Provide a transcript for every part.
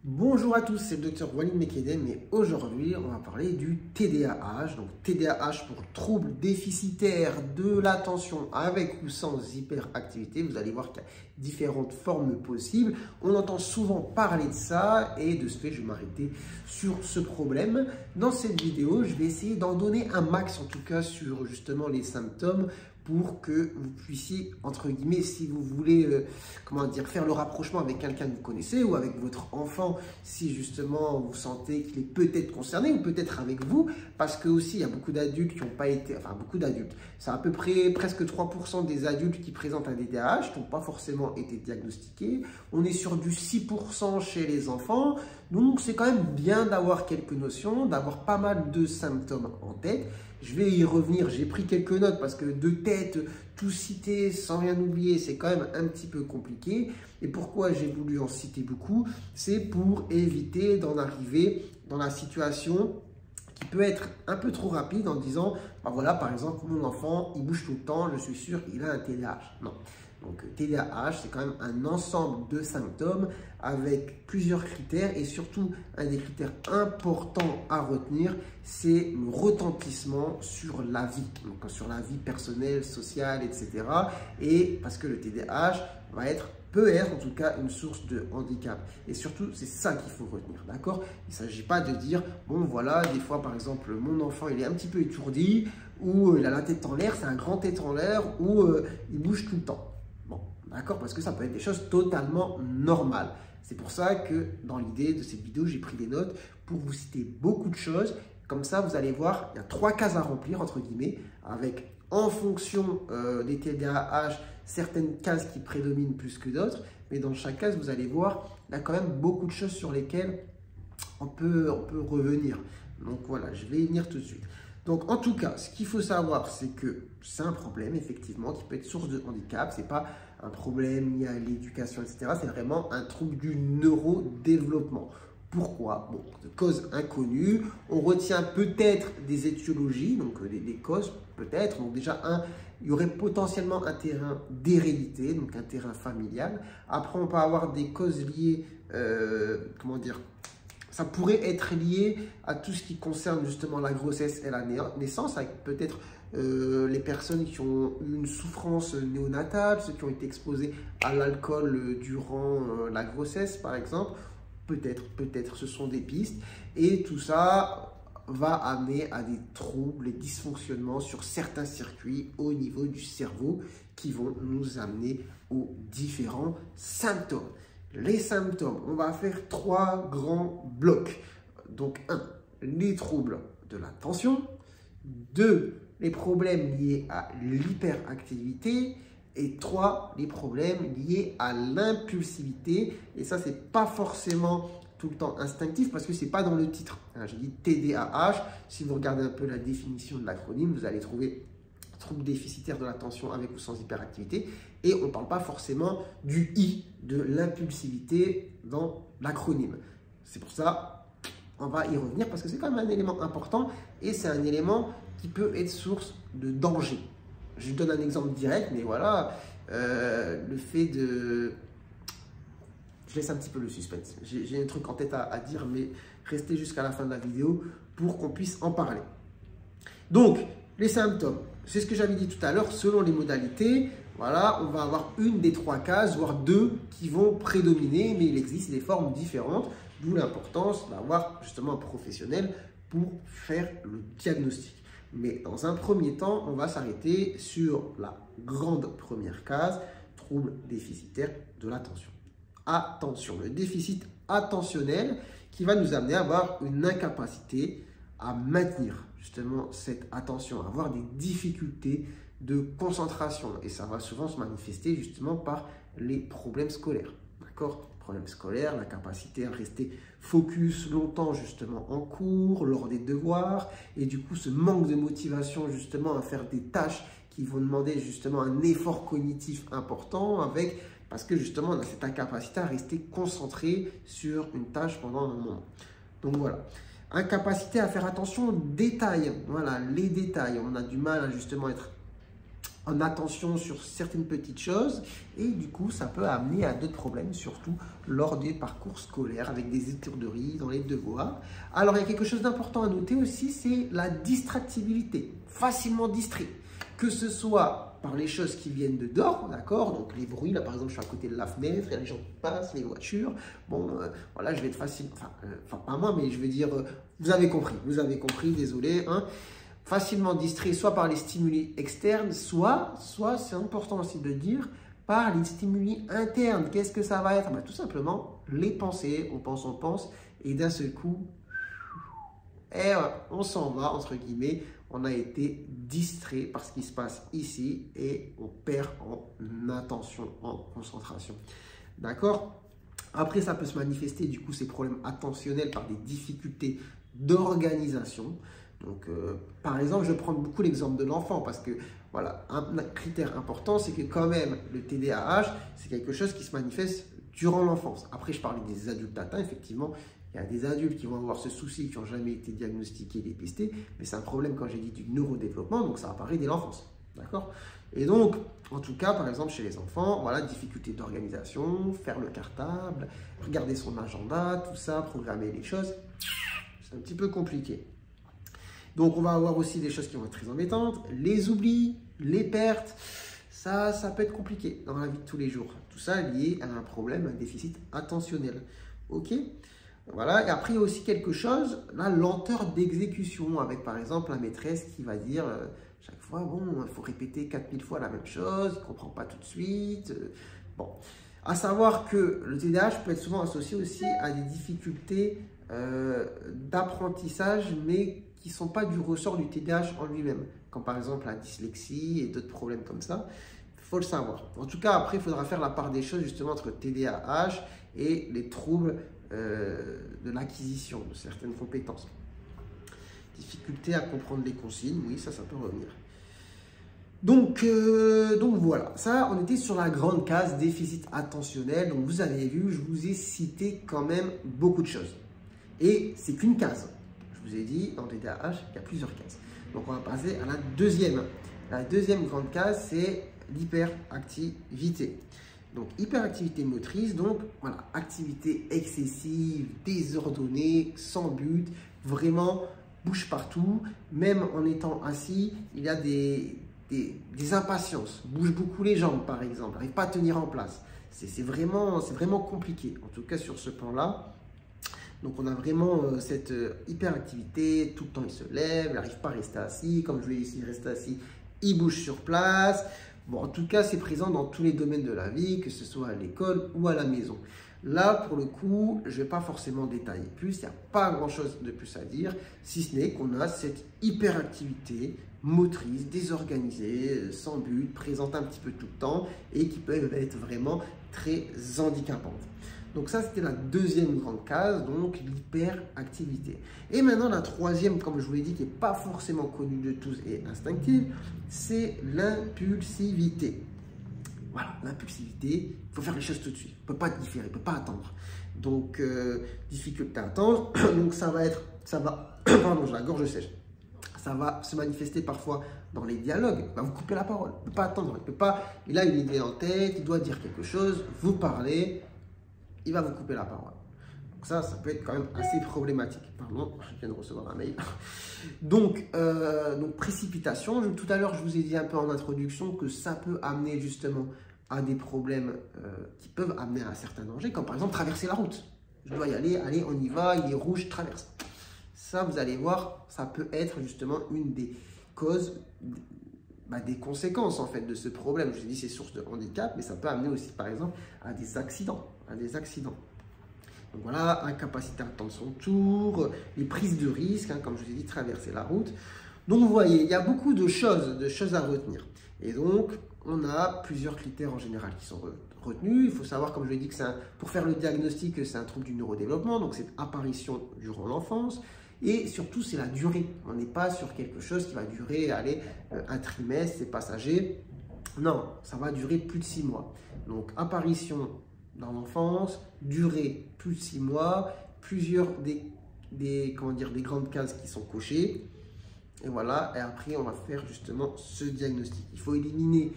Bonjour à tous, c'est le docteur Walid Mekedem et aujourd'hui on va parler du TDAH. Donc TDAH pour trouble déficitaire de l'attention avec ou sans hyperactivité. Vous allez voir qu'il y a différentes formes possibles. On entend souvent parler de ça et de ce fait je vais m'arrêter sur ce problème. Dans cette vidéo, je vais essayer d'en donner un max en tout cas sur justement les symptômes pour que vous puissiez, entre guillemets, si vous voulez, faire le rapprochement avec quelqu'un que vous connaissez ou avec votre enfant, si justement vous sentez qu'il est peut-être concerné ou peut-être avec vous, parce que aussi il y a beaucoup d'adultes qui n'ont pas été, enfin beaucoup d'adultes, c'est à peu près presque 3% des adultes qui présentent un TDAH qui n'ont pas forcément été diagnostiqués. On est sur du 6% chez les enfants, donc c'est quand même bien d'avoir quelques notions, d'avoir pas mal de symptômes en tête. Je vais y revenir, j'ai pris quelques notes parce que de tête, tout citer sans rien oublier, c'est quand même un petit peu compliqué. Et pourquoi j'ai voulu en citer beaucoup? C'est pour éviter d'en arriver dans la situation qui peut être un peu trop rapide en disant, bah voilà, par exemple, mon enfant, il bouge tout le temps, je suis sûr qu'il a un TDAH. Non. Donc, TDAH, c'est quand même un ensemble de symptômes avec plusieurs critères et surtout, un des critères importants à retenir, c'est le retentissement sur la vie, donc sur la vie personnelle, sociale, etc. Et parce que le TDAH peut être en tout cas une source de handicap. Et surtout, c'est ça qu'il faut retenir, d'accord? Il ne s'agit pas de dire, bon voilà, des fois par exemple, mon enfant il est un petit peu étourdi, ou il a la tête en l'air, c'est un grand tête en l'air, ou il bouge tout le temps. Bon, d'accord, parce que ça peut être des choses totalement normales. C'est pour ça que dans l'idée de cette vidéo, j'ai pris des notes pour vous citer beaucoup de choses. Comme ça, vous allez voir, il y a 3 cases à remplir, entre guillemets, avec en fonction des TDAH, certaines cases qui prédominent plus que d'autres. Mais dans chaque case, vous allez voir, il y a quand même beaucoup de choses sur lesquelles on peut revenir. Donc voilà, je vais y venir tout de suite. Donc en tout cas, ce qu'il faut savoir, c'est que c'est un problème effectivement qui peut être source de handicap. Ce n'est pas un problème lié à l'éducation, etc. C'est vraiment un trouble du neurodéveloppement. Pourquoi? Bon, de causes inconnues. On retient peut-être des étiologies, donc des causes peut-être. Donc déjà, il y aurait potentiellement un terrain d'hérédité, donc un terrain familial. Après, on peut avoir des causes liées, ça pourrait être lié à tout ce qui concerne justement la grossesse et la naissance, avec peut-être les personnes qui ont eu une souffrance néonatale, ceux qui ont été exposés à l'alcool durant la grossesse par exemple. Peut-être ce sont des pistes. Et tout ça va amener à des troubles et dysfonctionnements sur certains circuits au niveau du cerveau qui vont nous amener aux différents symptômes. Les symptômes, on va faire 3 grands blocs. Donc 1, les troubles de l'attention. 2, les problèmes liés à l'hyperactivité. Et 3, les problèmes liés à l'impulsivité. Et ça, c'est pas forcément tout le temps instinctif parce que c'est pas dans le titre. J'ai dit TDAH. Si vous regardez un peu la définition de l'acronyme, vous allez trouver trouble déficitaire de l'attention avec ou sans hyperactivité. Et on ne parle pas forcément du I, de l'impulsivité dans l'acronyme. C'est pour ça, on va y revenir parce que c'est quand même un élément important et c'est un élément qui peut être source de danger. Je vous donne un exemple direct, mais voilà, le fait de... Je laisse un petit peu le suspense. J'ai un truc en tête à dire, mais restez jusqu'à la fin de la vidéo pour qu'on puisse en parler. Donc, les symptômes, c'est ce que j'avais dit tout à l'heure, selon les modalités, voilà, on va avoir une des 3 cases, voire 2 qui vont prédominer, mais il existe des formes différentes, d'où l'importance d'avoir justement un professionnel pour faire le diagnostic. Mais dans un premier temps, on va s'arrêter sur la grande première case, trouble déficitaire de l'attention. Attention, le déficit attentionnel qui va nous amener à avoir une incapacité à maintenir justement cette attention, à avoir des difficultés de concentration. Et ça va souvent se manifester justement par les problèmes scolaires. D'accord? Problèmes scolaires, la capacité à rester focus longtemps justement en cours, lors des devoirs, et du coup ce manque de motivation justement à faire des tâches qui vont demander justement un effort cognitif important parce que justement on a cette incapacité à rester concentré sur une tâche pendant un moment. Donc voilà. Incapacité à faire attention aux détails. Voilà, les détails. On a du mal à justement être en attention sur certaines petites choses et du coup ça peut amener à d'autres problèmes, surtout lors des parcours scolaires avec des étourderies dans les devoirs. Alors il y a quelque chose d'important à noter aussi, c'est la distractibilité, facilement distrait, que ce soit par les choses qui viennent de dehors, d'accord, donc les bruits, là par exemple je suis à côté de la fenêtre, il y a les gens qui passent, les voitures, bon voilà, je vais être facile, enfin pas moi, mais je veux dire, vous avez compris, désolé, hein. Facilement distrait soit par les stimuli externes, soit c'est important aussi de dire, par les stimuli internes. Qu'est-ce que ça va être? Tout simplement les pensées, on pense, et d'un seul coup, on s'en va, entre guillemets, on a été distrait par ce qui se passe ici et on perd en attention, en concentration. D'accord? Après, ça peut se manifester, du coup, ces problèmes attentionnels par des difficultés d'organisation. Donc, par exemple, je vais prendre beaucoup l'exemple de l'enfant parce que, voilà, un critère important, c'est que quand même, le TDAH, c'est quelque chose qui se manifeste durant l'enfance. Après, je parlais des adultes atteints, effectivement, il y a des adultes qui vont avoir ce souci, qui n'ont jamais été diagnostiqués, dépistés, mais c'est un problème, quand j'ai dit, du neurodéveloppement, donc ça apparaît dès l'enfance, d'accord? Et donc, en tout cas, par exemple, chez les enfants, voilà, difficulté d'organisation, faire le cartable, regarder son agenda, tout ça, programmer les choses, c'est un petit peu compliqué. Donc, on va avoir aussi des choses qui vont être très embêtantes, les oublis, les pertes, ça peut être compliqué dans la vie de tous les jours. Tout ça lié à un problème, un déficit attentionnel. Ok? Voilà, et après, il y a aussi quelque chose, la lenteur d'exécution, avec par exemple la maîtresse qui va dire chaque fois, bon, il faut répéter 4000 fois la même chose, il ne comprend pas tout de suite. Bon, à savoir que le TDAH peut être souvent associé aussi à des difficultés d'apprentissage, mais qui ne sont pas du ressort du TDAH en lui-même, comme par exemple la dyslexie et d'autres problèmes comme ça. Il faut le savoir. En tout cas, après, il faudra faire la part des choses justement entre TDAH et les troubles de l'acquisition de certaines compétences. Difficulté à comprendre les consignes, oui, ça peut revenir. Donc voilà, ça, on était sur la grande case déficit attentionnel. Donc vous avez vu, je vous ai cité quand même beaucoup de choses. Et c'est qu'une case. Je vous ai dit, dans le TDAH, il y a plusieurs cases. Donc on va passer à la deuxième. La deuxième grande case, c'est l'hyperactivité. Donc, hyperactivité motrice, donc voilà, activité excessive, désordonnée, sans but, vraiment bouge partout, même en étant assis, il y a des impatiences, bouge beaucoup les jambes par exemple, n'arrive pas à tenir en place. C'est vraiment compliqué, en tout cas sur ce plan-là. Donc, on a vraiment cette hyperactivité, tout le temps il se lève, il n'arrive pas à rester assis, comme je l'ai dit, il reste assis, il bouge sur place. Bon, en tout cas, c'est présent dans tous les domaines de la vie, que ce soit à l'école ou à la maison. Là, pour le coup, je ne vais pas forcément détailler plus, il n'y a pas grand-chose de plus à dire, si ce n'est qu'on a cette hyperactivité motrice, désorganisée, sans but, présente un petit peu tout le temps et qui peuvent être vraiment très handicapantes. Donc ça, c'était la deuxième grande case, donc l'hyperactivité. Et maintenant, la troisième, comme je vous l'ai dit, qui n'est pas forcément connue de tous et instinctive, c'est l'impulsivité. Voilà, l'impulsivité, il faut faire les choses tout de suite. Il ne peut pas différer, il ne peut pas attendre. Donc, difficulté à attendre. Donc, pardon, j'ai la gorge sèche. Ça va se manifester parfois dans les dialogues. Il va vous couper la parole. Il ne peut pas attendre. Il a une idée en tête, il doit dire quelque chose, vous parlez, il va vous couper la parole. Donc ça peut être quand même assez problématique. Pardon, je viens de recevoir un mail. Donc précipitation. Tout à l'heure, je vous ai dit un peu en introduction que ça peut amener justement à des problèmes qui peuvent amener à certains dangers, comme par exemple traverser la route. Je dois y aller, allez, on y va, il est rouge, traverse. Ça, vous allez voir, ça peut être justement une des causes, des conséquences en fait de ce problème. Je vous ai dit c'est source de handicap, mais ça peut amener aussi par exemple à des accidents. Donc voilà, incapacité à attendre son tour, les prises de risques, comme je vous ai dit, traverser la route. Donc vous voyez, il y a beaucoup de choses à retenir. Et donc, on a plusieurs critères en général qui sont retenus. Il faut savoir, comme je l'ai dit, que pour faire le diagnostic, c'est un trouble du neurodéveloppement, donc c'est apparition durant l'enfance. Et surtout, c'est la durée. On n'est pas sur quelque chose qui va durer, un trimestre, c'est passager. Non, ça va durer plus de 6 mois. Donc, apparition dans l'enfance, durée plus de 6 mois, plusieurs des grandes cases qui sont cochées. Et voilà, et après on va faire justement ce diagnostic. Il faut éliminer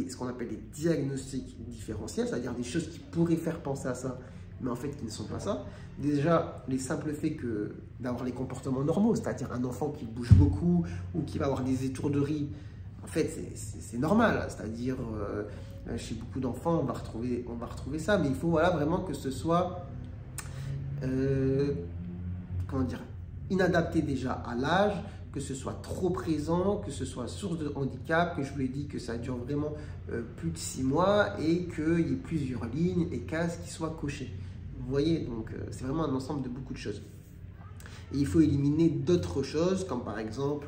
ce qu'on appelle les diagnostics différentiels, c'est-à-dire des choses qui pourraient faire penser à ça, mais en fait qui ne sont pas ça. Déjà, les simples faits d'avoir les comportements normaux, c'est-à-dire un enfant qui bouge beaucoup ou qui va avoir des étourderies, en fait c'est normal, c'est-à-dire chez beaucoup d'enfants on va retrouver ça, mais il faut voilà, vraiment que ce soit comment dire, inadapté déjà à l'âge, que ce soit trop présent, que ce soit source de handicap, que je vous l'ai dit que ça dure vraiment plus de 6 mois et qu'il y ait plusieurs lignes et cases qui soient cochées. Vous voyez, donc c'est vraiment un ensemble de beaucoup de choses. Et il faut éliminer d'autres choses, comme par exemple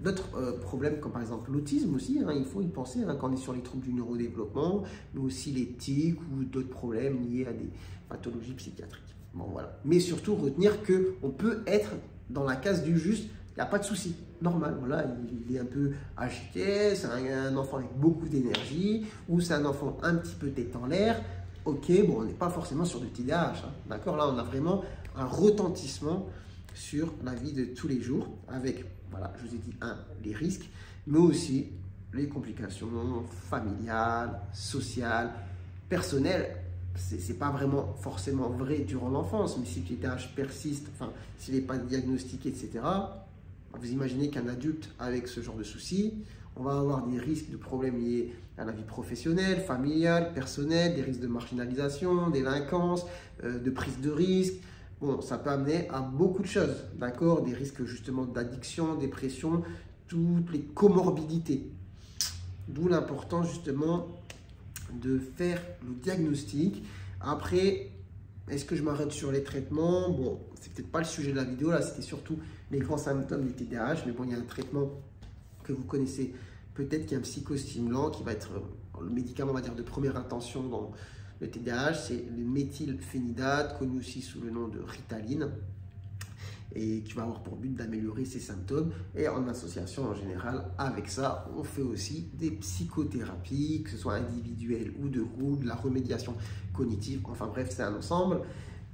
d'autres problèmes, comme par exemple l'autisme aussi, hein, il faut y penser hein, quand on est sur les troubles du neurodéveloppement, mais aussi les tics ou d'autres problèmes liés à des pathologies psychiatriques. Bon, voilà. Mais surtout retenir qu'on peut être dans la case du juste, il n'y a pas de souci, normal, voilà, il est un peu agité, c'est un enfant avec beaucoup d'énergie, ou c'est un enfant un petit peu tête en l'air, ok, bon, on n'est pas forcément sur du TDAH, hein, d'accord, là on a vraiment un retentissement sur la vie de tous les jours, avec, voilà, je vous ai dit, les risques, mais aussi les complications familiales, sociales, personnelles. C'est pas vraiment forcément vrai durant l'enfance, mais si le TDAH persiste, enfin, s'il n'est pas diagnostiqué, etc., vous imaginez qu'un adulte avec ce genre de soucis, on va avoir des risques de problèmes liés à la vie professionnelle, familiale, personnelle, des risques de marginalisation, délinquance, de prise de risque. Bon, ça peut amener à beaucoup de choses, d'accord? Des risques justement d'addiction, dépression, toutes les comorbidités. D'où l'importance justement de faire le diagnostic. Après, est-ce que je m'arrête sur les traitements? Bon, c'est peut-être pas le sujet de la vidéo, là, c'était surtout les grands symptômes du TDAH, mais bon, il y a un traitement que vous connaissez peut-être, qui est un psychostimulant, qui va être le médicament, on va dire, de première intention dans le TDAH, c'est le méthylphénidate, connu aussi sous le nom de Ritaline, et qui va avoir pour but d'améliorer ses symptômes. Et en association en général avec ça, on fait aussi des psychothérapies, que ce soit individuelles ou de groupe, de la remédiation cognitive, enfin bref, c'est un ensemble.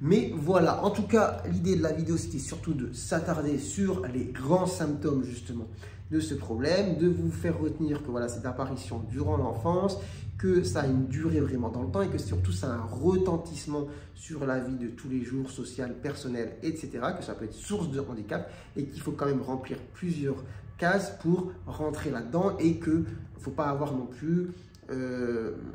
Mais voilà, en tout cas, l'idée de la vidéo, c'était surtout de s'attarder sur les grands symptômes justement de ce problème, de vous faire retenir que voilà, cette apparition durant l'enfance, que ça a une durée vraiment dans le temps et que surtout ça a un retentissement sur la vie de tous les jours, sociale, personnelle, etc. Que ça peut être source de handicap et qu'il faut quand même remplir plusieurs cases pour rentrer là-dedans et qu'il ne faut pas avoir non plus,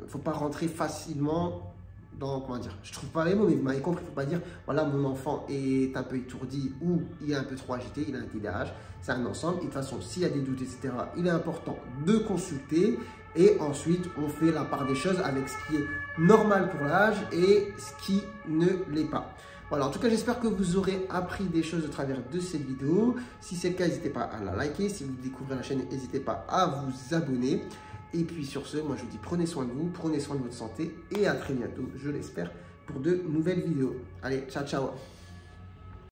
faut pas rentrer facilement dans, comment dire, je trouve pas les mots, mais vous m'avez compris, il ne faut pas dire, voilà, mon enfant est un peu étourdi ou il est un peu trop agité, il a un TDAH, c'est un ensemble. Et de toute façon, s'il y a des doutes, etc., il est important de consulter. Et ensuite, on fait la part des choses avec ce qui est normal pour l'âge et ce qui ne l'est pas. Voilà, en tout cas, j'espère que vous aurez appris des choses au travers de cette vidéo. Si c'est le cas, n'hésitez pas à la liker. Si vous découvrez la chaîne, n'hésitez pas à vous abonner. Et puis sur ce, moi je vous dis prenez soin de vous, prenez soin de votre santé et à très bientôt, je l'espère, pour de nouvelles vidéos. Allez, ciao, ciao!